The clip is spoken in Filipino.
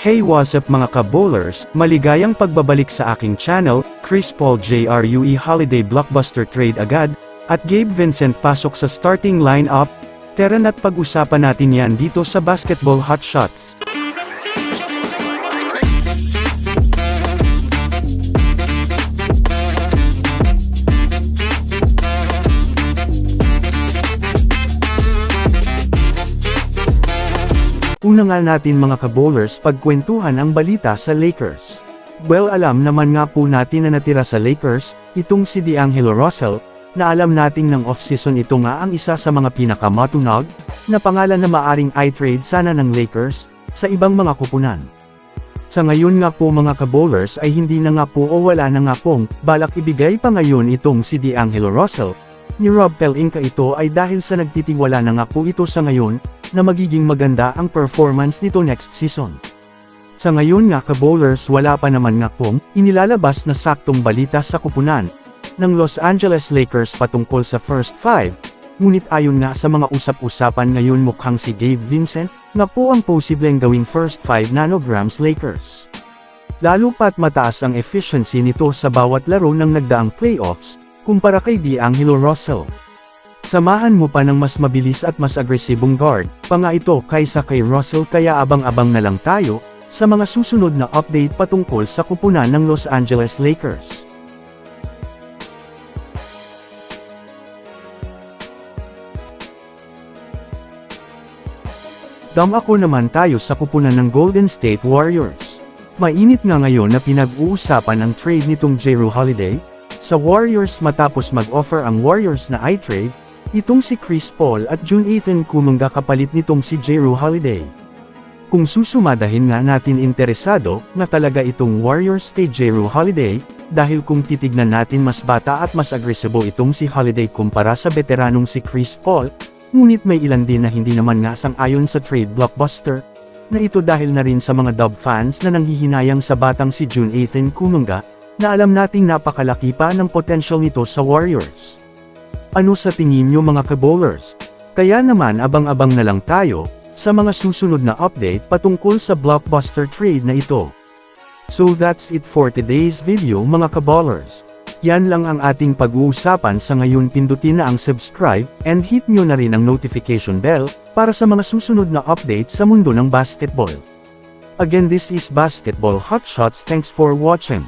Hey, what's up mga ka-bowlers, maligayang pagbabalik sa aking channel. Chris Paul JRUE Holiday Blockbuster Trade agad, at Gabe Vincent pasok sa starting lineup. Tara na't pag-usapan natin yan dito sa Basketball Hot Shots. Una nga natin mga ka-bowlers pagkwentuhan ang balita sa Lakers. Well, alam naman nga po natin na natira sa Lakers, itong si D'Angelo Russell, na alam nating ng off-season ito nga ang isa sa mga pinakamatunog, na pangalan na maaring i-trade sana ng Lakers, sa ibang mga kupunan. Sa ngayon nga po mga ka-bowlers ay hindi na nga po o wala na nga pong, balak ibigay pa ngayon itong si D'Angelo Russell, ni Rob Pelinka. Ito ay dahil sa nagtitiwala na nga po ito sa ngayon, na magiging maganda ang performance nito next season. Sa ngayon nga ka-bowlers wala pa naman nga pong inilalabas na saktong balita sa kupunan ng Los Angeles Lakers patungkol sa first five, ngunit ayon nga sa mga usap-usapan ngayon mukhang si Gabe Vincent nga po ang posibleng gawing first 5 nanograms Lakers. Lalo pat mataas ang efficiency nito sa bawat laro ng nagdaang playoffs, kumpara kay D'Angelo Russell. Samahan mo pa ng mas mabilis at mas agresibong guard, pa nga ito kaysa kay Russell, kaya abang-abang na lang tayo, sa mga susunod na update patungkol sa kupunan ng Los Angeles Lakers. Dumako naman tayo sa kupunan ng Golden State Warriors. Mainit nga ngayon na pinag-uusapan ang trade nitong Jrue Holiday sa Warriors matapos mag-offer ang Warriors na i-trade itong si Chris Paul at Jonathan Kuminga kapalit nitong si Jrue Holiday. Kung susumadahin nga natin interesado na talaga itong Warriors kay Jrue Holiday, dahil kung titignan natin mas bata at mas agresibo itong si Holiday kumpara sa veteranong si Chris Paul, ngunit may ilan din na hindi naman nga sang-ayon sa trade blockbuster, na ito dahil na rin sa mga Dub fans na nanghihinayang sa batang si Jonathan Kuminga, na alam nating napakalaki pa ng potential nito sa Warriors. Ano sa tingin nyo mga ka-bowlers? Kaya naman abang-abang na lang tayo, sa mga susunod na update patungkol sa blockbuster trade na ito. So that's it for today's video mga ka-bowlers. Yan lang ang ating pag-uusapan sa ngayon. Pindutin na ang subscribe, and hit nyo na rin ang notification bell, para sa mga susunod na update sa mundo ng basketball. Again, this is Basketball Hot Shots. Thanks for watching.